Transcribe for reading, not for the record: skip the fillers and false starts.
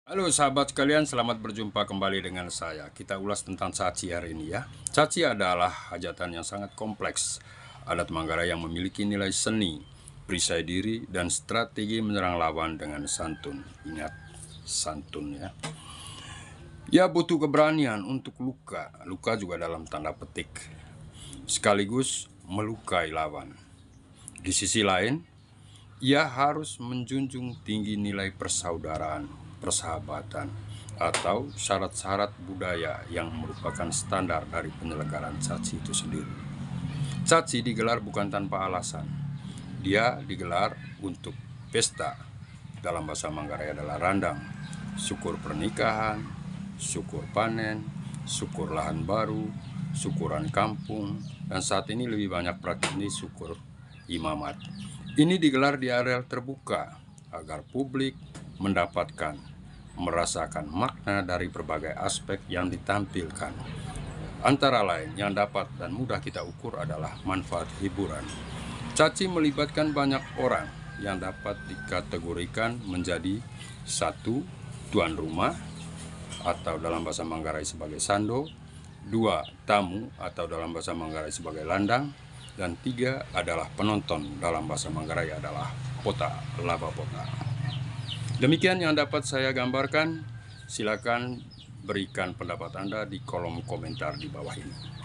Halo sahabat sekalian, selamat berjumpa kembali dengan saya. Kita ulas tentang caci hari ini ya. Caci adalah hajatan yang sangat kompleks. Adat Manggarai yang memiliki nilai seni, perisai diri, dan strategi menyerang lawan dengan santun. Ingat, santun ya. Ya butuh keberanian untuk luka. Luka juga dalam tanda petik. Sekaligus melukai lawan. Di sisi lain, ia harus menjunjung tinggi nilai persaudaraan, persahabatan, atau syarat-syarat budaya yang merupakan standar dari penyelenggaraan caci itu sendiri. Caci digelar bukan tanpa alasan. Dia digelar untuk pesta. Dalam bahasa Manggarai adalah randang, syukur pernikahan, syukur panen, syukur lahan baru, syukuran kampung, dan saat ini lebih banyak praktik ini syukur imamat. Ini digelar di areal terbuka agar publik mendapatkan, merasakan makna dari berbagai aspek yang ditampilkan. Antara lain yang dapat dan mudah kita ukur adalah manfaat hiburan. Caci melibatkan banyak orang yang dapat dikategorikan menjadi satu, tuan rumah atau dalam bahasa Manggarai sebagai sando, dua, tamu atau dalam bahasa Manggarai sebagai landang, dan tiga adalah penonton, dalam bahasa Manggarai adalah pota, laba pota. Demikian yang dapat saya gambarkan. Silakan berikan pendapat Anda di kolom komentar di bawah ini.